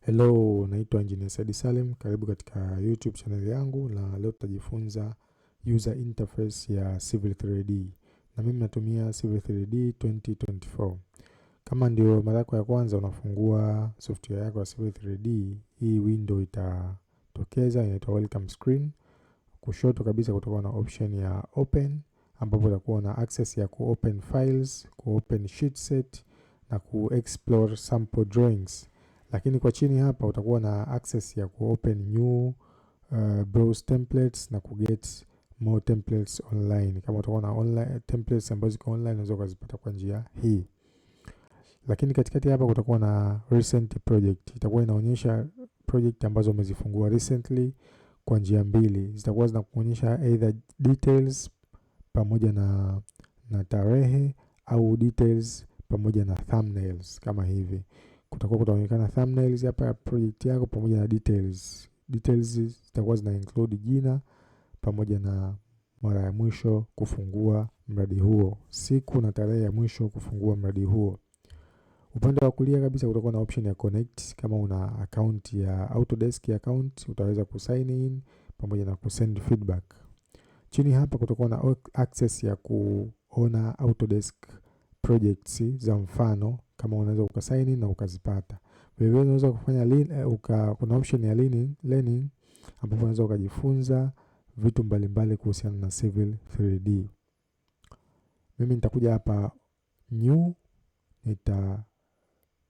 Hello, naitwa Engineer Said Salim, karibu katika YouTube channel yangu na leo tutajifunza user interface ya Civil 3D. Na mimi natumia Civil 3D 2024. Kama ndio mara yako ya kwanza unafungua software yako ya Civil 3D, hii window itatokeza, inaitwa welcome screen. Kushoto kabisa kutakuwa na option ya open, ambapo utakuwa na access ya ku-open files, ku-open sheet set na ku-explore sample drawings. Lakini kwa chini hapa utakuwa na access ya ku-open new browse templates na ku-get more templates online. Kama utakuwa na online templates ambazo ziko online unaweza kuzipata kwa njia hii. Lakini katikati hapa kutakuwa na recent project. Itakuwa inaonyesha project ambazo umezifungua recently kwa njia mbili. Zitakuwa zinakuonyesha either details pamoja na tarehe au details pamoja na thumbnails kama hivi. Kutakuwa kutaonekana thumbnails hapa ya project yako pamoja na details. Details zitakuwa zina include jina pamoja na mara ya mwisho kufungua mradi huo, siku na tarehe ya mwisho kufungua mradi huo. Upande wa kulia kabisa kutakuwa na option ya connect. Kama una account ya Autodesk account utaweza kusign in pamoja na kusend feedback. Chini hapa kutakuwa na access ya kuona Autodesk projects za mfano, kama unaweza ukasign in na ukazipata. Vile unaweza kufanya kuna option ya learning ambapo unaweza ukajifunza vitu mbalimbali kuhusiana na Civil 3D. Mimi nitakuja hapa new, nita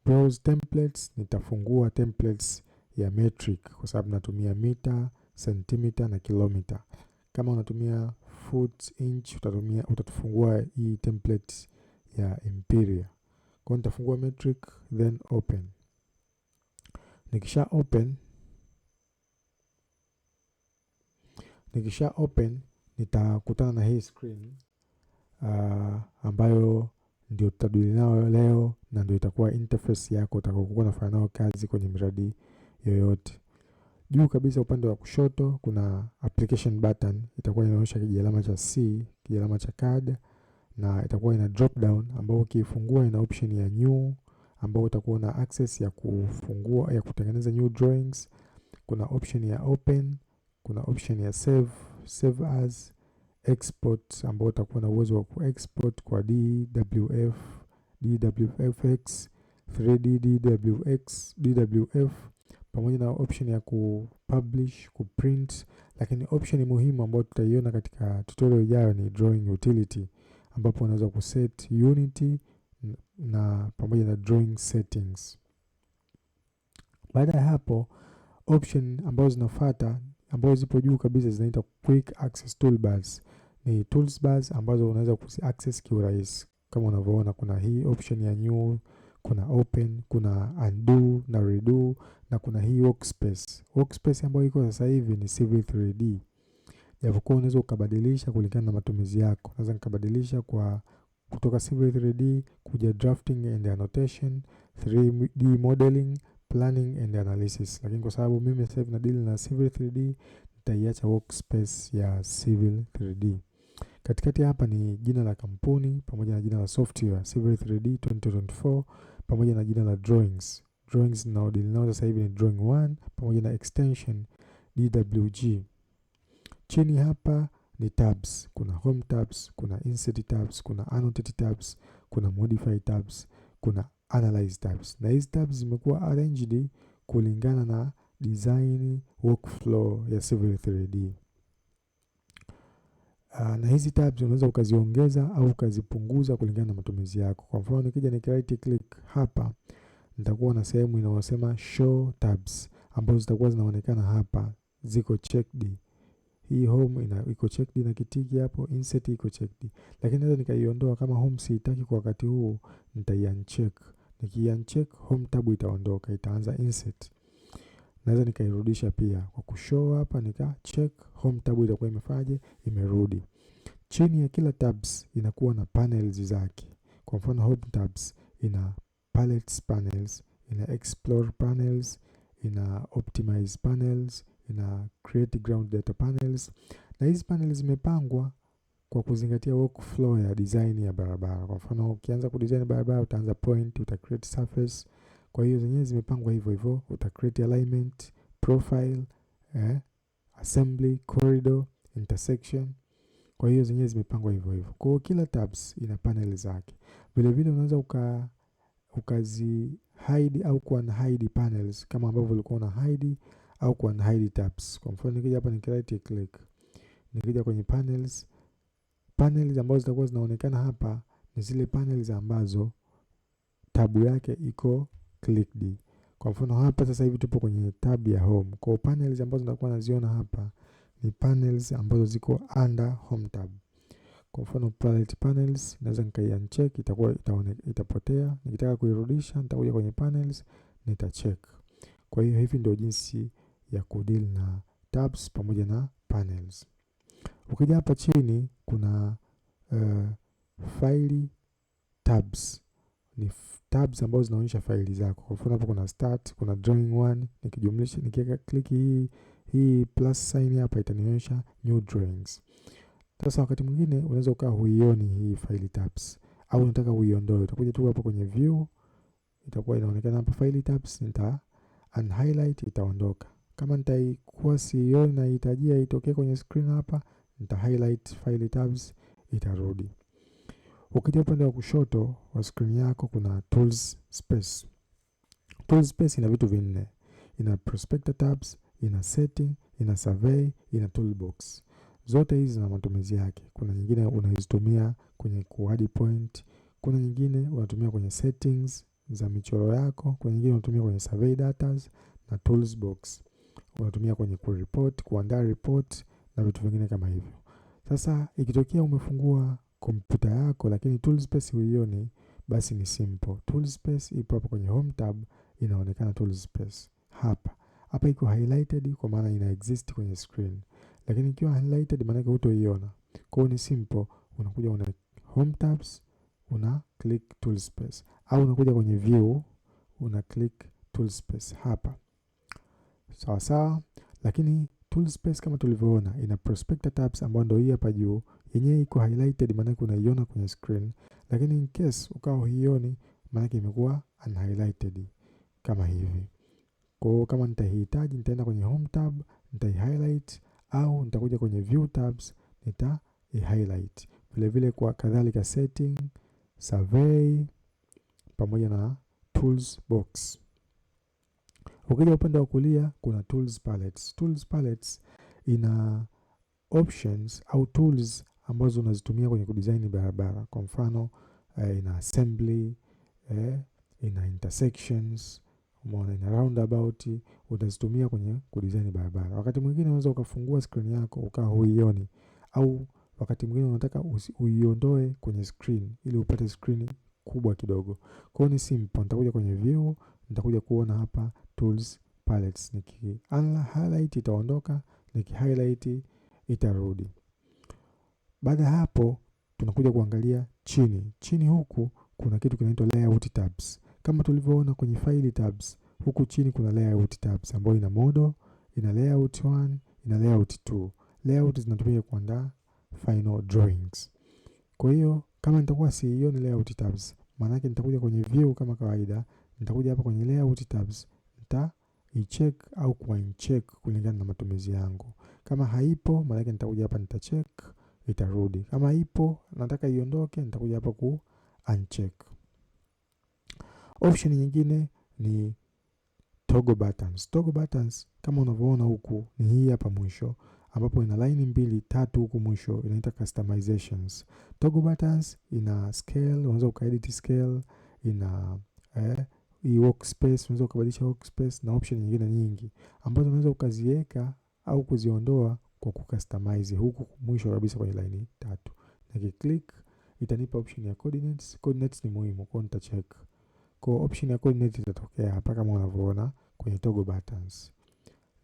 browse templates, nitafungua templates ya metric kwa sababu natumia mita, centimeter na kilometer. Kama unatumia foot, inch, utatufungua hii template ya imperial. Kwa nitafungua metric then open. Nikisha open nitakutana na hii screen ambayo ndio tutadili nayo leo na ndio itakuwa interface yako utakayokuwa unafanya nayo kazi kwenye miradi yoyote. Juu kabisa upande wa kushoto kuna application button, itakuwa inaonyesha kijalama cha C, kijalama cha CAD, na itakuwa ina drop down ambapo ukifungua ina option ya new ambapo utakuwa na access ya kufungua ya kutengeneza new drawings. Kuna option ya open, kuna option ya save as, export ambapo utakuwa na uwezo wa kuexport kwa DWF, DWFX, 3D DWF, pamoja na option ya kupublish, kuprint. Lakini option muhimu ambayo tutaiona katika tutorial ijayo ni drawing utility, ambapo unaweza kuset unity na pamoja na drawing settings. Baada ya hapo, option ambazo zinafuata ambazo zipo juu kabisa zinaitwa quick access toolbars. Ni toolbars ambazo unaweza kuaccess kiurahisi. Kama unavyoona kuna hii option ya new, kuna open, kuna undo na redo, na kuna hii workspace. Workspace ambayo iko sasa hivi ni Civil 3D. Japokuwa unaweza ukabadilisha kulingana na matumizi yako. Naweza nikabadilisha kwa kutoka Civil 3D kuja drafting and annotation, 3D modeling, planning and analysis. Lakini kwa sababu mimi sasa hivi nadeal na Civil 3D, nitaiacha workspace ya Civil 3D. Katikati hapa ni jina la kampuni pamoja na jina la software Civil 3D 2024 pamoja na jina la drawings. Drawings ninaodeal sasa hivi ni drawing 1 pamoja na extension DWG. Chini hapa ni tabs. Kuna home tabs, kuna insert tabs, kuna annotate tabs, kuna modify tabs, kuna analyze tabs. Na hizi tabs zimekuwa arranged kulingana na design workflow ya Civil 3D. Na hizi tabs unaweza ukaziongeza au ukazipunguza kulingana na matumizi yako. Kwa mfano nikija ni right click hapa, nitakuwa na sehemu inayosema show tabs ambazo zitakuwa zinaonekana hapa, ziko checked. Hii home iko checked na kitiki hapo, insert iko checked. Lakini naweza nikaiondoa kama home siitaki kwa wakati huu, nitaiuncheck. Nikiuncheck home tab itaondoka, itaanza insert. Naweza nikairudisha pia kwa kushow hapa nika check, home tab itakuwa imerudi. Chini ya kila tabs inakuwa na panels zake. Kwa mfano home tabs ina palettes panels, ina explore panels, ina optimize panels, ina create ground data panels. Na hizi panels zimepangwa kwa kuzingatia workflow ya design ya barabara. Kwa mfano ukianza kudesign barabara utaanza point, uta create surface, Kwa hiyo zenyewe zimepangwa hivyo hivyo, uta create alignment, profile, assembly, corridor, intersection. Kwa hiyo zenyewe zimepangwa hivyo hivyo. Kwa hiyo kila tabs ina panel zake. Vile vile unaweza ukazi hide au hide panels kama ambavyo ulikuwa una hide au hide tabs. Kwa mfano nikija hapa right click, nikija kwenye panels ambazo zitakuwa zinaonekana hapa ni zile panels ambazo tabu yake iko clicked. Kwa mfano hapa sasa hivi tupo kwenye tab ya home. Kwa panels ambazo nitakuwa naziona hapa ni panels ambazo ziko under home tab. Kwa mfano palette panels naweza uncheck, itapotea. Nikitaka kuirudisha nitakuja kwenye panels, nitacheck. Kwa hiyo hivi ndio jinsi ya kudeal na tabs pamoja na panels. Ukija hapa chini kuna file tabs. Ni tabs ambazo zinaonyesha faili zako. Kwa mfano hapa kuna start, kuna drawing 1, nikijumlisha nikiweka click hii plus sign hapa itanionyesha new drawings. Sasa wakati mwingine unaweza ukawa huioni hii file tabs au unataka uiondoe, utakuja tu hapa kwenye view, itakuwa inaonekana hapa file tabs, nita unhighlight, itaondoka. Kama nitaikuwa sioni na itajia itokee kwenye screen hapa, nita highlight file tabs, itarudi. Ukija upande wa kushoto wa screen yako kuna tools space. Tools space ina vitu vinne. Ina prospector tabs, ina setting, ina survey, ina toolbox. Zote hizi zina matumizi yake. Kuna nyingine unazitumia kwenye kuadd point, kuna nyingine unatumia kwenye settings za michoro yako, kuna nyingine unatumia kwenye survey data na tools box. Unatumia kwenye kureport, kuandaa report na vitu vingine kama hivyo. Sasa ikitokea umefungua kompyuta yako lakini tool space huioni, basi ni simple. Tool space ipo hapo kwenye home tab, inaonekana tool space. Hapa iko highlighted kwa maana ina exist kwenye screen. Lakini ikiwa highlighted maana yake hutoiona. Kwa hiyo ni simple, unakuja una home tabs, una click tool space, au unakuja kwenye view, una click tool space hapa. Sawa sawa, lakini tool space kama tulivyoona ina prospector tabs ambayo ndio hii hapa juu, yenyewe iko highlighted maana yake unaiona kwenye screen, lakini in case ukawa huioni maana yake imekuwa unhighlighted kama hivi. Kwa hiyo kama nitahitaji nitaenda kwenye home tab, nita-highlight, au nitakuja kwenye view tabs, nita-highlight. Vile vile kwa kadhalika setting, survey pamoja na tools box. Ukija upande wa kulia kuna tools palettes. Tools palettes ina options au tools ambazo unazitumia kwenye kudesign barabara. Kwa mfano ina assembly, ina intersections, ina roundabout, utazitumia kwenye kudesign barabara. Wakati mwingine unaweza ukafungua screen yako ukawa huioni, au wakati mwingine unataka uiondoe kwenye screen ili upate screen kubwa kidogo. Kwa hiyo ni simple, nitakuja kwenye view, nitakuja kuona hapa tools palettes. Highlight itaondoka, highlight itarudi. Baada ya hapo tunakuja kuangalia chini. Chini huku kuna kitu kinaitwa layout tabs. Kama tulivyoona kwenye file tabs, huku chini kuna layout tabs ambayo ina model, ina layout 1, ina layout 2. Layout zinatumika kuandaa final drawings. Kwa hiyo kama nitakuwa siioni layout tabs, maana yake nitakuja kwenye view kama kawaida, nitakuja hapa kwenye layout tabs, nita-check au kuuncheck kulingana na matumizi yangu. Kama haipo, maana yake nitakuja hapa nita-check, itarudi. Kama ipo, nataka iondoke, nitakuja hapa ku-uncheck. Option nyingine ni toggle buttons. Toggle buttons kama unavyoona huku ni hii hapa mwisho, ambapo ina line 2, 3 huku mwisho, inaita customizations. Toggle buttons ina scale, unaweza ukaedit scale, ina hii workspace, unaweza ukabadilisha workspace, na option nyingine nyingi ambazo unaweza ukaziweka au kuziondoa kwa kucustomize huku mwisho kabisa kwenye line 3. Nikiklik itanipa option ya coordinates. Coordinates ni muhimu, kwa nitacheck. Kwa option ya coordinates itatokea hapa kama unavyoona kwenye toggle buttons.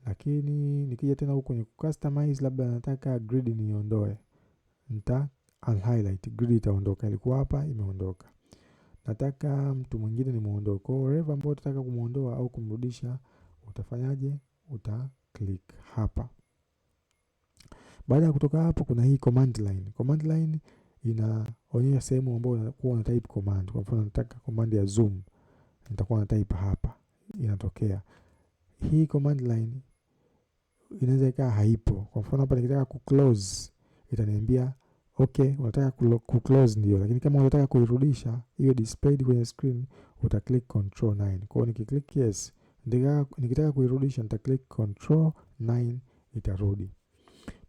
Lakini nikija tena huko kwenye customize, labda nataka grid niondoe, nita unhighlight, grid itaondoka. Ilikuwa hapa, imeondoka. Nataka mtu mwingine ni muondoe. Kwa whatever ambao utataka kumuondoa au kumrudisha, utafanyaje? Uta click hapa. Baada ya kutoka hapo kuna hii command line. Command line inaonyesha sehemu ambayo unakuwa una type command. Kwa mfano nataka command ya zoom. nitakuwa na type hapa, inatokea. Hii command line inaweza ikawa haipo. Kwa mfano hapa nikitaka kuclose itaniambia okay, unataka kuclose ndio, lakini kama unataka kuirudisha hiyo displayed kwenye screen uta click control 9. Kwa hiyo nikiclick yes, nikitaka kuirudisha nita click control 9, itarudi.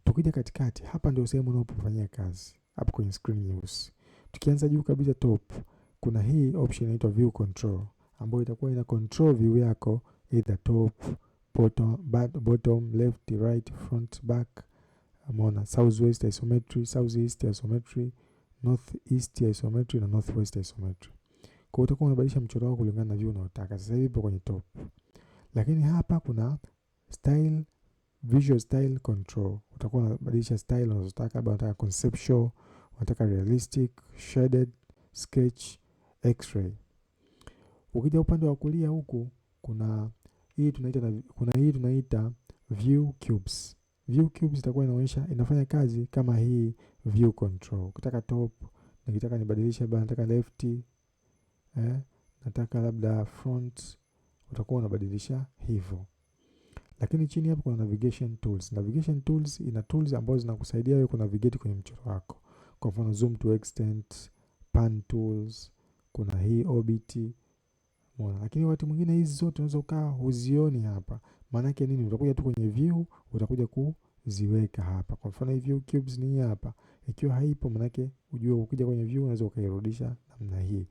Tukija katikati hapa ndio sehemu unapofanyia kazi hapo kwenye screen nyeusi. Tukianza juu kabisa top, kuna hii option inaitwa view control ambayo itakuwa ina control view yako either top, bottom, left, right, front, back, umeona, southwest isometry, southeast isometry, northeast isometry na northwest isometry. Kwa hiyo utakuwa unabadilisha mchoro wako kulingana na view unayotaka. Sasa hivi ipo kwenye top. Lakini hapa kuna style, visual style control. Utakuwa unabadilisha style unazotaka, labda unataka conceptual, unataka realistic, shaded, sketch, x-ray. Ukija upande wa kulia huku kuna hii tunaita view cubes. View cubes itakuwa inaonyesha, inafanya kazi kama hii view control. Ukitaka top, nikitaka nibadilishe labda nataka left, nataka labda front, utakuwa unabadilisha hivyo. Lakini chini hapo kuna navigation tools. Navigation tools ina tools ambazo zinakusaidia wewe kunavigate kwenye mchoro wako. Kwa mfano zoom to extent, pan tools, kuna hii orbit. Mbona, lakini wakati mwingine hizi zote unaweza ukaa huzioni hapa. Maana yake nini? Utakuja tu kwenye view, utakuja kuziweka hapa. Kwa mfano hii view cubes ni hapa. Ikiwa haipo maana yake ujue ukija kwenye view unaweza ukairudisha namna hii.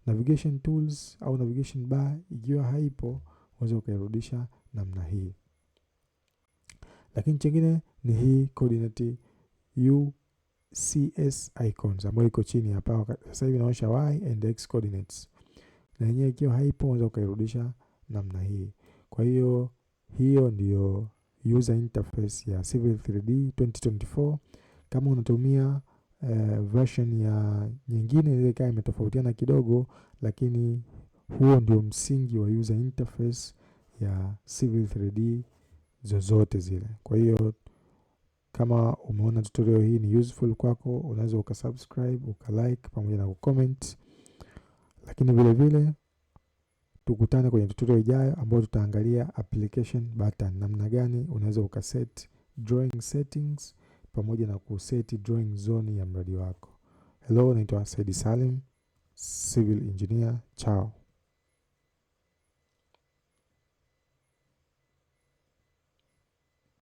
Navigation tools au navigation bar ikiwa haipo unaweza ukairudisha namna hii. Lakini chingine ni hii coordinate UCS icons ambayo iko chini hapa. Sasa hivi inaonyesha y and x coordinates. Na yenyewe ikiwa haipo unaweza ukairudisha namna hii. Kwa hiyo ndio user interface ya Civil 3D 2024. Kama unatumia version ya nyingine ile kama imetofautiana kidogo, lakini huo ndio msingi wa user interface ya Civil 3D zozote zile. Kwa hiyo kama umeona tutorial hii ni useful kwako, unaweza ukasubscribe, ukalike pamoja na kucomment. Lakini vile vile tukutane kwenye tutorial ijayo ambayo tutaangalia application button, namna gani unaweza ukaset drawing settings pamoja na kuset drawing zone ya mradi wako. Hello, naitwa Said Salim, civil engineer. Ciao.